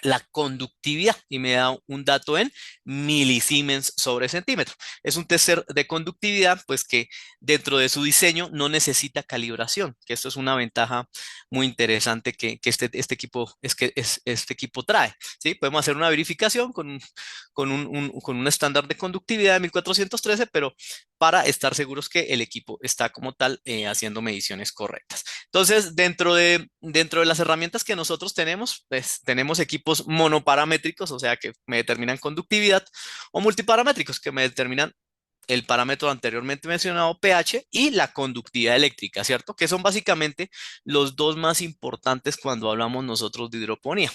la conductividad y me da un dato en milisiemens sobre centímetro. Es un tester de conductividad, pues que dentro de su diseño no necesita calibración, que esto es una ventaja muy interesante que este equipo, este equipo trae, ¿sí? Podemos hacer una verificación con un estándar de conductividad de 1413, pero para estar seguros que el equipo está como tal haciendo mediciones correctas. Entonces, dentro de las herramientas que nosotros tenemos, pues tenemos equipos monoparamétricos, o sea, que me determinan conductividad, o multiparamétricos, que me determinan el parámetro anteriormente mencionado, pH, y la conductividad eléctrica, ¿cierto? Que son básicamente los dos más importantes cuando hablamos nosotros de hidroponía,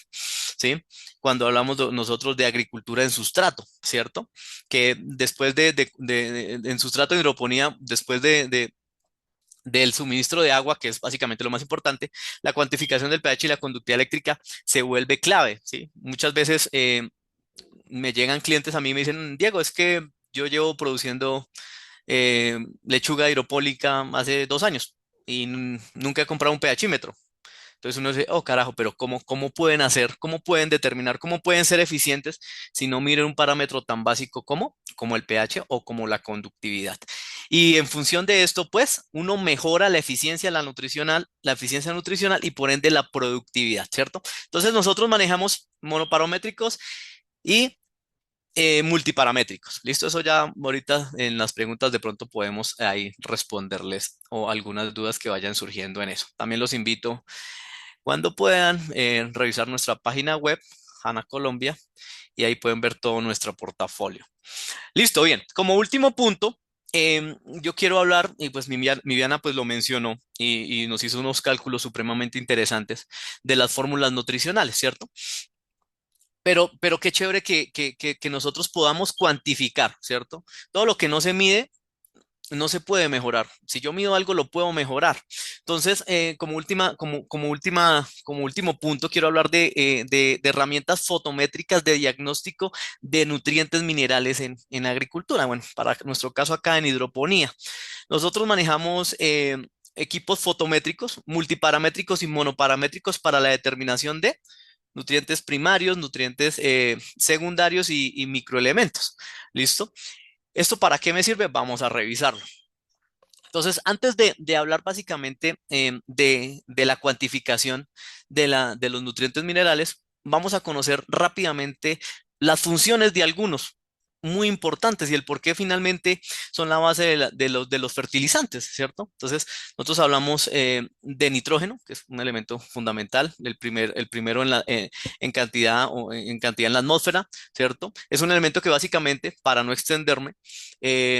¿sí? Cuando hablamos nosotros de agricultura en sustrato, ¿cierto? Que después en sustrato de hidroponía, después del suministro de agua, que es básicamente lo más importante, la cuantificación del pH y la conductividad eléctrica se vuelve clave, ¿sí? Muchas veces me llegan clientes a mí y me dicen, Diego, es que yo llevo produciendo lechuga hidropónica hace 2 años y nunca he comprado un pHímetro. Entonces uno dice, oh carajo, pero ¿cómo pueden hacer, cómo pueden determinar, cómo pueden ser eficientes si no miren un parámetro tan básico como el pH o como la conductividad? Y en función de esto, pues, uno mejora la eficiencia nutricional y por ende la productividad, ¿cierto? Entonces nosotros manejamos monoparométricos y multiparamétricos. Listo, eso ya ahorita en las preguntas de pronto podemos ahí responderles o algunas dudas que vayan surgiendo en eso. También los invito cuando puedan revisar nuestra página web, HANA Colombia, y ahí pueden ver todo nuestro portafolio. Listo, bien. Como último punto, yo quiero hablar, y pues Viviana pues lo mencionó y nos hizo unos cálculos supremamente interesantes de las fórmulas nutricionales, ¿cierto? Pero qué chévere que nosotros podamos cuantificar, ¿cierto? Todo lo que no se mide no se puede mejorar. Si yo mido algo, lo puedo mejorar. Entonces, como último punto, quiero hablar de herramientas fotométricas de diagnóstico de nutrientes minerales en agricultura. Bueno, para nuestro caso acá en hidroponía, nosotros manejamos equipos fotométricos, multiparamétricos y monoparamétricos para la determinación de nutrientes primarios, nutrientes secundarios y microelementos. ¿Listo? ¿Esto para qué me sirve? Vamos a revisarlo. Entonces, antes de hablar básicamente de la cuantificación de los nutrientes minerales, vamos a conocer rápidamente las funciones de algunos muy importantes y el por qué finalmente son la base de los fertilizantes, ¿cierto? Entonces, nosotros hablamos de nitrógeno, que es un elemento fundamental, el primero en cantidad o en cantidad en la atmósfera, ¿cierto? Es un elemento que básicamente, para no extenderme,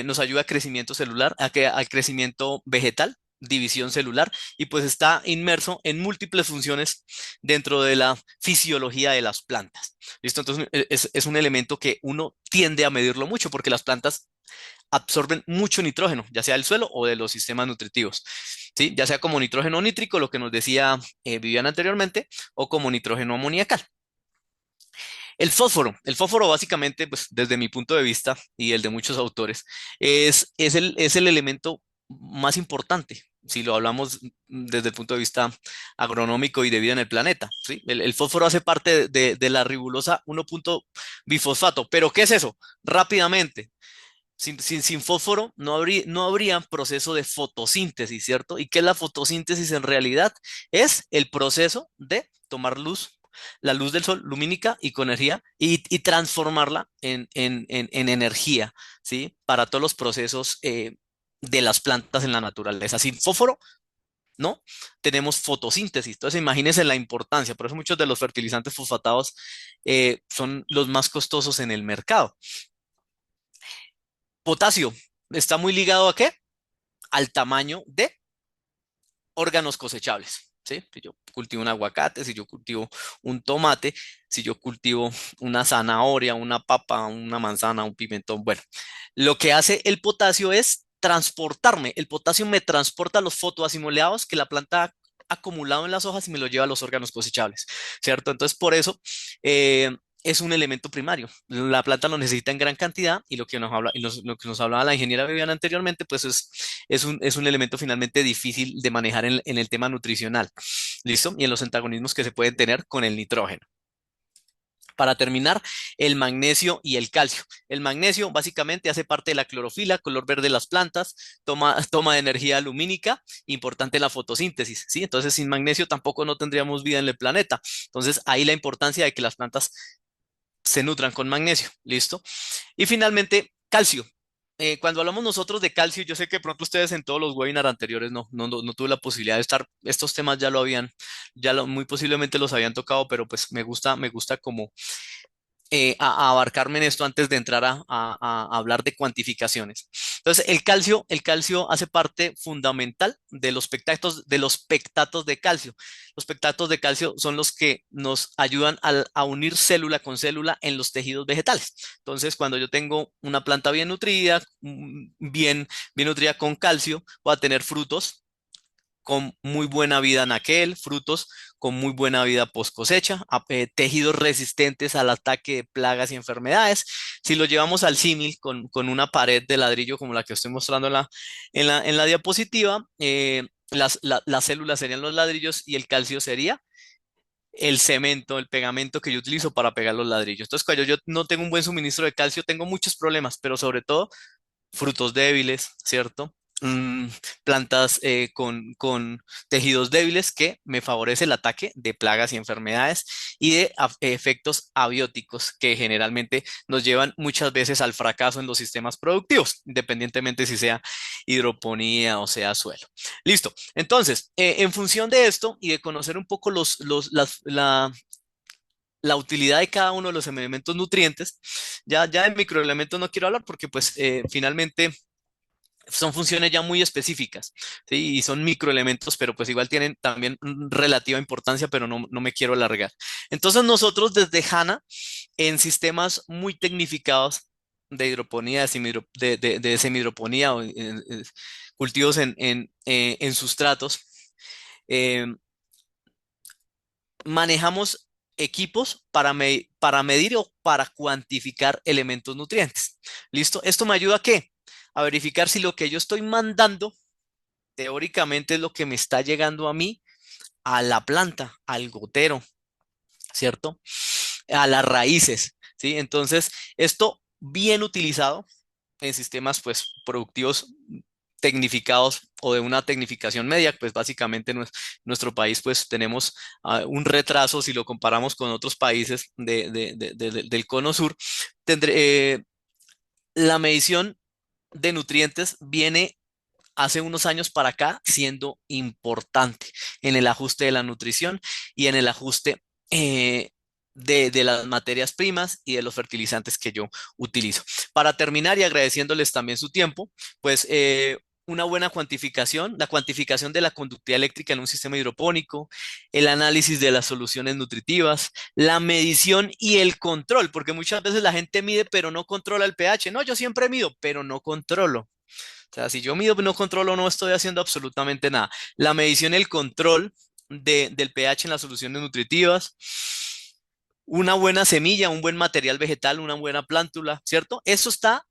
nos ayuda a crecimiento celular, al crecimiento vegetal, división celular, y pues está inmerso en múltiples funciones dentro de la fisiología de las plantas. ¿Listo? Entonces es un elemento que uno tiende a medirlo mucho porque las plantas absorben mucho nitrógeno, ya sea del suelo o de los sistemas nutritivos, ¿sí? Ya sea como nitrógeno nítrico, lo que nos decía Viviana anteriormente, o como nitrógeno amoniacal. El fósforo básicamente, pues desde mi punto de vista y el de muchos autores, es el elemento más importante, si lo hablamos desde el punto de vista agronómico y de vida en el planeta, ¿sí? El fósforo hace parte de la ribulosa 1,bifosfato, pero ¿qué es eso? Rápidamente, sin fósforo no habría proceso de fotosíntesis, ¿cierto? ¿Y qué es la fotosíntesis en realidad? Es el proceso de tomar luz, la luz del sol lumínica y con energía y transformarla en energía, ¿sí? Para todos los procesos de las plantas en la naturaleza. Sin fósforo, ¿no? Tenemos fotosíntesis. Entonces, imagínense la importancia. Por eso muchos de los fertilizantes fosfatados son los más costosos en el mercado. Potasio está muy ligado ¿a qué? Al tamaño de órganos cosechables. ¿Sí? Si yo cultivo un aguacate, si yo cultivo un tomate, si yo cultivo una zanahoria, una papa, una manzana, un pimentón, bueno, lo que hace el potasio es transportarme. El potasio me transporta los fotoasimilados que la planta ha acumulado en las hojas y me lo lleva a los órganos cosechables, ¿cierto? Entonces, por eso es un elemento primario. La planta lo necesita en gran cantidad y lo que nos hablaba la ingeniera Viviana anteriormente, pues es un elemento finalmente difícil de manejar en el tema nutricional. ¿Listo? Y en los antagonismos que se pueden tener con el nitrógeno. Para terminar, el magnesio y el calcio. El magnesio básicamente hace parte de la clorofila, color verde de las plantas, toma de energía lumínica, importante en la fotosíntesis, ¿sí? Entonces, sin magnesio tampoco no tendríamos vida en el planeta. Entonces, ahí la importancia de que las plantas se nutran con magnesio, ¿listo? Y finalmente, calcio. Cuando hablamos nosotros de calcio, yo sé que pronto ustedes en todos los webinars anteriores no tuve la posibilidad de estar, estos temas muy posiblemente los habían tocado, pero pues me gusta como a abarcarme en esto antes de entrar a hablar de cuantificaciones. Entonces, el calcio hace parte fundamental de los pectatos de calcio. Los pectatos de calcio son los que nos ayudan a unir célula con célula en los tejidos vegetales. Entonces, cuando yo tengo una planta bien nutrida, bien nutrida con calcio, voy a tener frutos con muy buena vida en aquel, frutos con muy buena vida post cosecha, tejidos resistentes al ataque de plagas y enfermedades. Si lo llevamos al símil con una pared de ladrillo como la que estoy mostrando en la diapositiva, las células serían los ladrillos y el calcio sería el cemento, el pegamento que yo utilizo para pegar los ladrillos. Entonces, cuando yo no tengo un buen suministro de calcio, tengo muchos problemas, pero sobre todo frutos débiles, ¿cierto? Mm, plantas con tejidos débiles que me favorece el ataque de plagas y enfermedades y de efectos abióticos que generalmente nos llevan muchas veces al fracaso en los sistemas productivos, independientemente si sea hidroponía o sea suelo. Listo. Entonces, en función de esto y de conocer un poco la utilidad de cada uno de los elementos nutrientes, ya de microelementos no quiero hablar porque pues finalmente son funciones ya muy específicas, ¿sí? Y son microelementos, pero pues igual tienen también relativa importancia, pero no me quiero alargar. Entonces nosotros desde HANA, en sistemas muy tecnificados de hidroponía, de semihidroponía o cultivos en sustratos, eh, manejamos equipos para medir o para cuantificar elementos nutrientes. ¿Listo? ¿Esto me ayuda a qué? A verificar si lo que yo estoy mandando teóricamente es lo que me está llegando a mí, a la planta, al gotero, ¿cierto? A las raíces, ¿sí? Entonces, esto bien utilizado en sistemas pues productivos tecnificados o de una tecnificación media, pues básicamente nuestro país pues tenemos un retraso si lo comparamos con otros países del cono sur. Tendré, la medición de nutrientes viene hace unos años para acá siendo importante en el ajuste de la nutrición y en el ajuste de las materias primas y de los fertilizantes que yo utilizo. Para terminar y agradeciéndoles también su tiempo, pues una buena cuantificación, la cuantificación de la conductividad eléctrica en un sistema hidropónico, el análisis de las soluciones nutritivas, la medición y el control, porque muchas veces la gente mide pero no controla el pH. No, yo siempre mido, pero no controlo. O sea, si yo mido, no controlo, no estoy haciendo absolutamente nada. La medición y el control del pH en las soluciones nutritivas, una buena semilla, un buen material vegetal, una buena plántula, ¿cierto? Eso está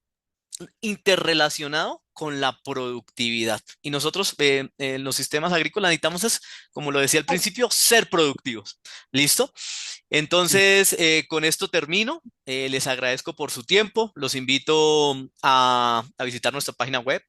interrelacionado con la productividad. Y nosotros en los sistemas agrícolas necesitamos, es, como lo decía al principio, ser productivos. ¿Listo? Entonces, con esto termino. Les agradezco por su tiempo. Los invito a visitar nuestra página web